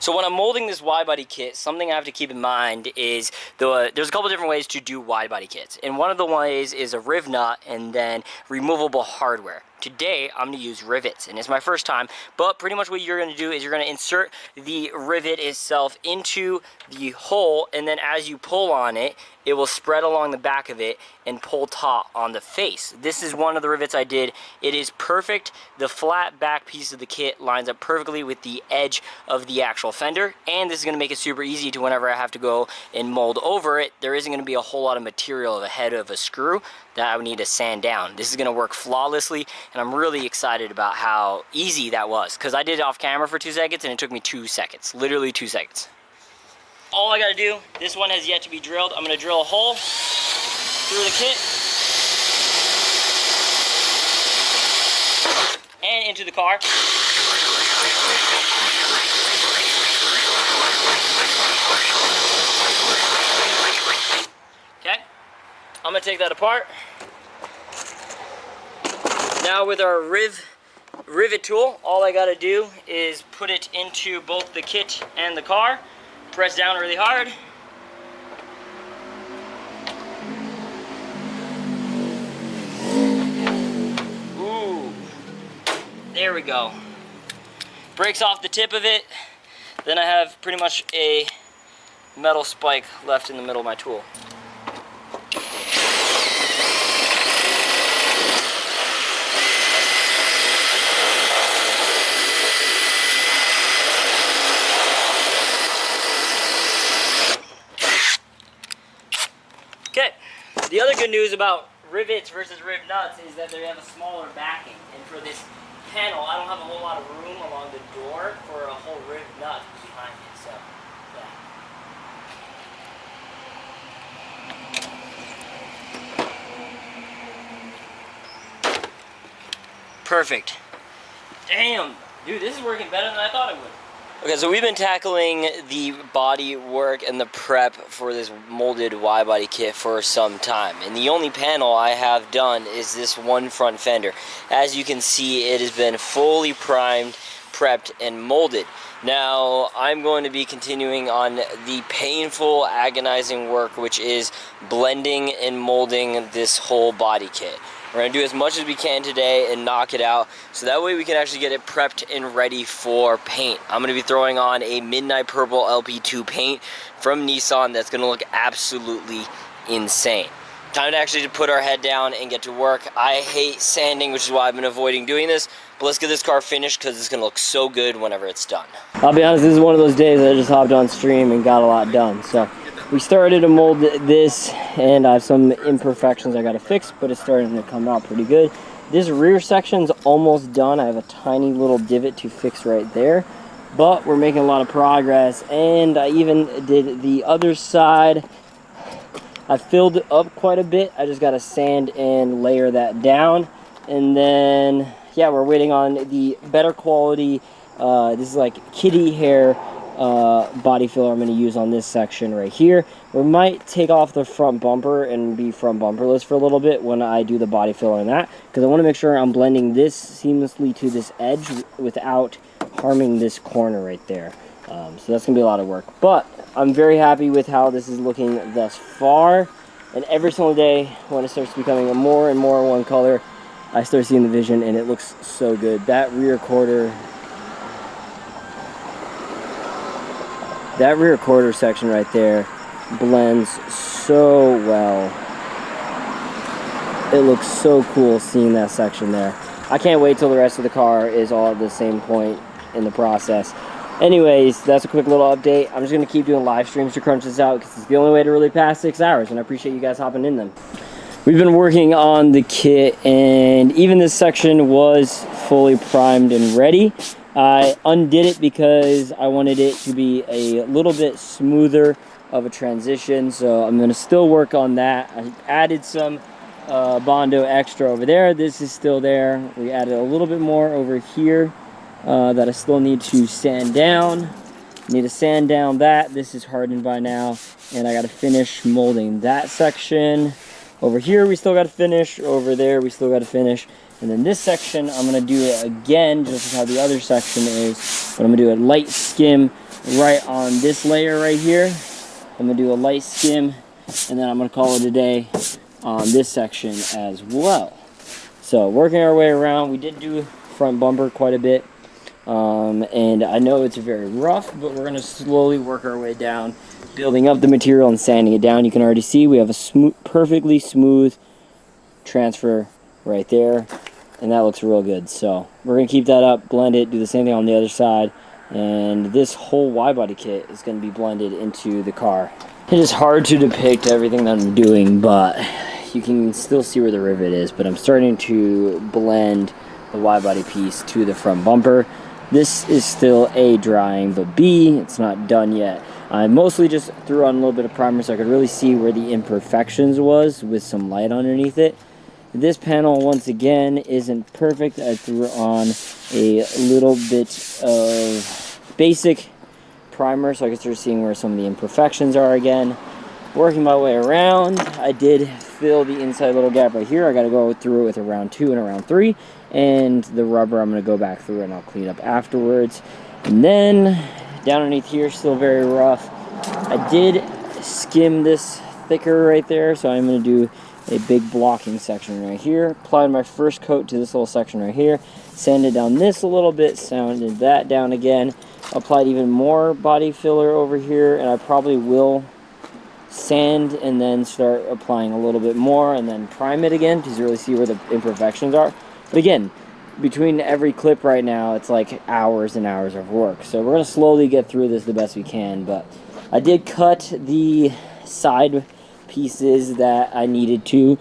So when I'm molding this wide-body kit, something I have to keep in mind is there's a couple different ways to do wide-body kits. And one of the ways is a riv nut and then removable hardware. Today, I'm going to use rivets, and it's my first time, but pretty much what you're going to do is you're going to insert the rivet itself into the hole, and then as you pull on it, it will spread along the back of it and pull taut on the face. This is one of the rivets I did. It is perfect. The flat back piece of the kit lines up perfectly with the edge of the actual fender, and this is going to make it super easy to whenever I have to go and mold over it, there isn't going to be a whole lot of material ahead of a screw that I would need to sand down. This is going to work flawlessly, and I'm really excited about how easy that was, because I did it off camera for 2 seconds and it took me 2 seconds, literally 2 seconds. All I gotta do, this one has yet to be drilled. I'm gonna drill a hole through the kit and into the car. Okay, I'm gonna take that apart. Now with our rivet tool, all I gotta do is put it into both the kit and the car. Press down really hard. Ooh, there we go. Breaks off the tip of it. Then I have pretty much a metal spike left in the middle of my tool. Okay, the other good news about rivets versus riv nuts is that they have a smaller backing. And for this panel, I don't have a whole lot of room along the door for a whole riv nut behind it, so yeah. Perfect. Damn, dude, this is working better than I thought it would. Okay, so we've been tackling the body work and the prep for this molded wide-body kit for some time. And the only panel I have done is this one front fender. As you can see, it has been fully primed, prepped, and molded. Now, I'm going to be continuing on the painful, agonizing work, which is blending and molding this whole body kit. We're going to do as much as we can today and knock it out, so that way we can actually get it prepped and ready for paint. I'm going to be throwing on a Midnight Purple LP2 paint from Nissan that's going to look absolutely insane. Time to actually put our head down and get to work. I hate sanding, which is why I've been avoiding doing this, but let's get this car finished because it's going to look so good whenever it's done. I'll be honest, this is one of those days I just hopped on stream and got a lot done, so we started to mold this, and I have some imperfections I got to fix, but it's starting to come out pretty good. This rear section's almost done. I have a tiny little divot to fix right there, but we're making a lot of progress, and I even did the other side. I filled it up quite a bit. I just got to sand and layer that down, and then, yeah, we're waiting on the better quality. This is like kitty hair body filler I'm going to use on this section right here. We might take off the front bumper and be front bumperless for a little bit when I do the body filler on that, because I want to make sure I'm blending this seamlessly to this edge without harming this corner right there. So that's going to be a lot of work, but I'm very happy with how this is looking thus far, and every single day when it starts becoming more and more one color, I start seeing the vision, and it looks so good. That rear quarter section right there blends so well. It looks so cool seeing that section there. I can't wait till the rest of the car is all at the same point in the process. Anyways, that's a quick little update. I'm just going to keep doing live streams to crunch this out because it's the only way to really pass 6 hours, and I appreciate you guys hopping in them. We've been working on the kit, and even this section was fully primed and ready. I undid it because I wanted it to be a little bit smoother of a transition, so I'm going to still work on that. I added some Bondo extra over there. This is still there. We added a little bit more over here that I still need to sand down. Need to sand down that. This is hardened by now, and I got to finish molding that section. Over here we still got to finish. Over there we still got to finish. And then this section, I'm going to do it again, just as how the other section is. But I'm going to do a light skim right on this layer right here. I'm gonna do a light skim, and then I'm gonna call it a day on this section as well. So working our way around, we did do front bumper quite a bit. And I know it's very rough, but we're going to slowly work our way down, building up the material and sanding it down. You can already see we have a perfectly smooth transfer right there, and that looks real good. So we're going to keep that up, blend it, do the same thing on the other side, and this whole Widebody kit is going to be blended into the car. It is hard to depict everything that I'm doing, but you can still see where the rivet is, but I'm starting to blend the Widebody piece to the front bumper. This is still A, drying, but B, it's not done yet. I mostly just threw on a little bit of primer so I could really see where the imperfections was with some light underneath it. This panel, once again, isn't perfect. I threw on a little bit of basic primer so I could start seeing where some of the imperfections are again. Working my way around, I did fill the inside little gap right here. I got to go through it with a round 2 and a round 3, and the rubber I'm going to go back through and I'll clean up afterwards. And then down underneath here, still very rough. I did skim this thicker right there, so I'm going to do a big blocking section right here. Applied my first coat to this little section right here, sanded down this a little bit, sanded that down again, applied even more body filler over here, and I probably will sand and then start applying a little bit more and then prime it again to really see where the imperfections are. But again, between every clip right now, it's like hours and hours of work. So we're going to slowly get through this the best we can, but I did cut the side pieces that I needed to.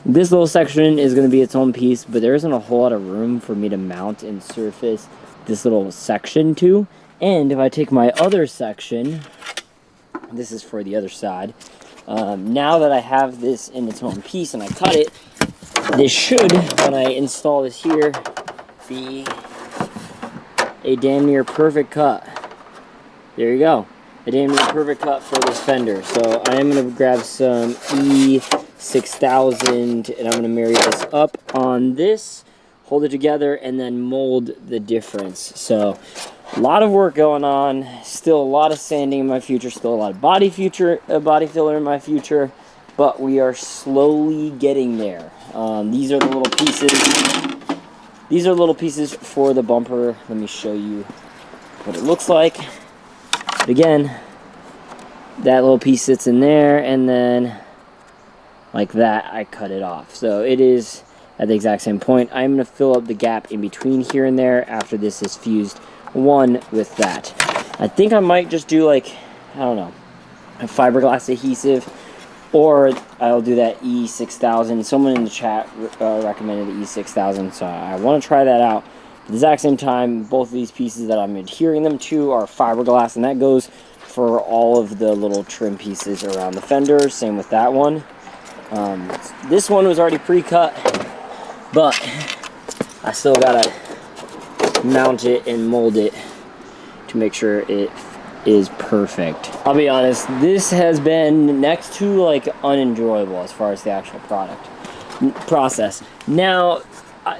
This little section is going to be its own piece, but there isn't a whole lot of room for me to mount and surface this little section to. And if I take my other section, this is for the other side. Now that I have this in its own piece and I cut it, this should, when I install this here, be a damn near perfect cut. There you go. A damn near perfect cut for this fender. So I am going to grab some E6000 and I'm going to marry this up on this, hold it together, and then mold the difference. So a lot of work going on, still a lot of sanding in my future, still a lot of body filler in my future, but we are slowly getting there. These are the little pieces. These are little pieces for the bumper. Let me show you what it looks like. But again, that little piece sits in there, and then like that, I cut it off. So it is at the exact same point. I'm going to fill up the gap in between here and there after this is fused one with that. I think I might just do like, I don't know, a fiberglass adhesive, or I'll do that E6000. Someone in the chat recommended the E6000, so I want to try that out. At the exact same time, both of these pieces that I'm adhering them to are fiberglass, and that goes for all of the little trim pieces around the fender. Same with that one. This one was already pre-cut, but I still gotta mount it and mold it to make sure it is perfect. I'll be honest, this has been next to like unenjoyable as far as the actual process. Now,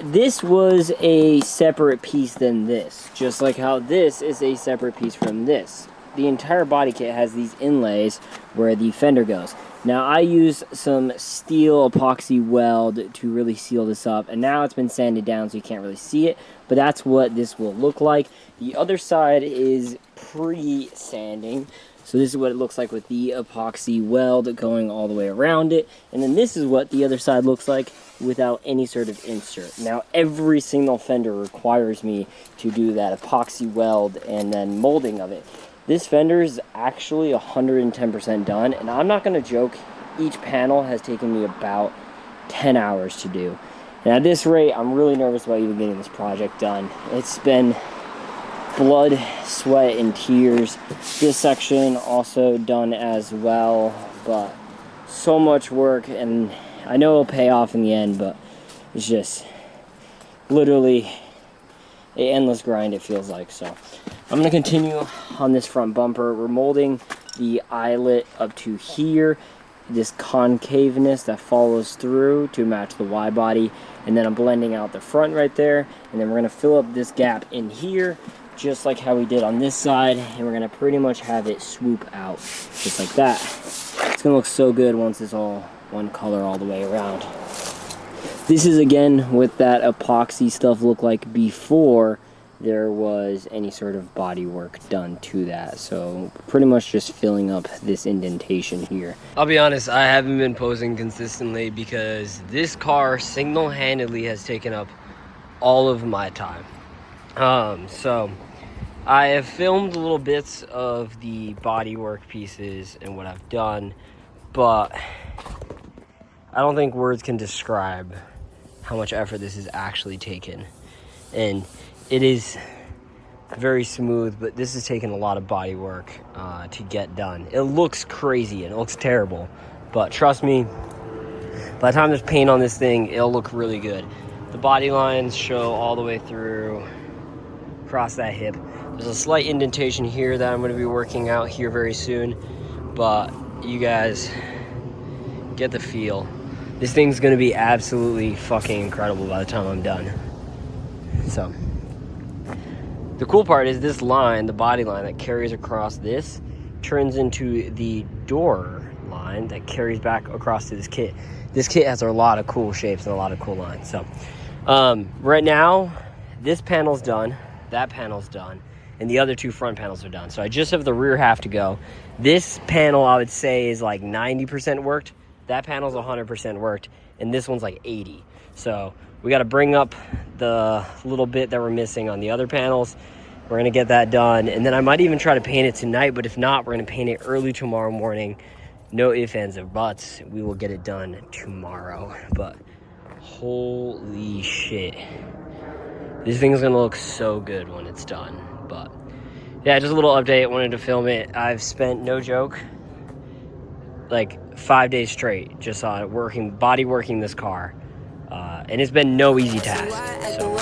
this was a separate piece than this, just like how this is a separate piece from this. The entire body kit has these inlays where the fender goes. Now I use some steel epoxy weld to really seal this up, and now it's been sanded down so you can't really see it, but that's what this will look like. The other side is pre-sanding, so this is what it looks like with the epoxy weld going all the way around it, and then this is what the other side looks like without any sort of insert. Now every single fender requires me to do that epoxy weld and then molding of it. This fender is actually 110% done, and I'm not going to joke, each panel has taken me about 10 hours to do. And at this rate, I'm really nervous about even getting this project done. It's been blood, sweat, and tears. This section also done as well, but so much work, and I know it'll pay off in the end, but it's just literally an endless grind, it feels like. So I'm going to continue on this front bumper. We're molding the eyelet up to here, this concaveness that follows through to match the Widebody, and then I'm blending out the front right there, and then we're going to fill up this gap in here just like how we did on this side, and we're gonna pretty much have it swoop out just like that. It's gonna look so good once it's all one color all the way around. This is again what that epoxy stuff looked like before there was any sort of body work done to that. So pretty much just filling up this indentation here. I'll be honest, I haven't been posing consistently because this car single-handedly has taken up all of my time. So I have filmed little bits of the bodywork pieces and what I've done, but I don't think words can describe how much effort this has actually taken. And it is very smooth, but this has taken a lot of body work to get done. It looks crazy and it looks terrible, but trust me, by the time there's paint on this thing, it'll look really good. The body lines show all the way through across that hip. There's a slight indentation here that I'm going to be working out here very soon, but you guys get the feel. This thing's going to be absolutely fucking incredible by the time I'm done. So the cool part is this line, the body line that carries across this, turns into the door line that carries back across to this kit. This kit has a lot of cool shapes and a lot of cool lines. So right now, this panel's done, that panel's done, and the other two front panels are done. So I just have the rear half to go. This panel, I would say, is like 90% worked. That panel's 100% worked, and this one's like 80. So we got to bring up the little bit that we're missing on the other panels. We're going to get that done, and then I might even try to paint it tonight, but if not, we're going to paint it early tomorrow morning. No ifs, ands, or buts. We will get it done tomorrow. But holy shit, this thing's going to look so good when it's done. But yeah, just a little update. Wanted to film it. I've spent, no joke, like 5 days straight just on body working this car. And it's been no easy task. So.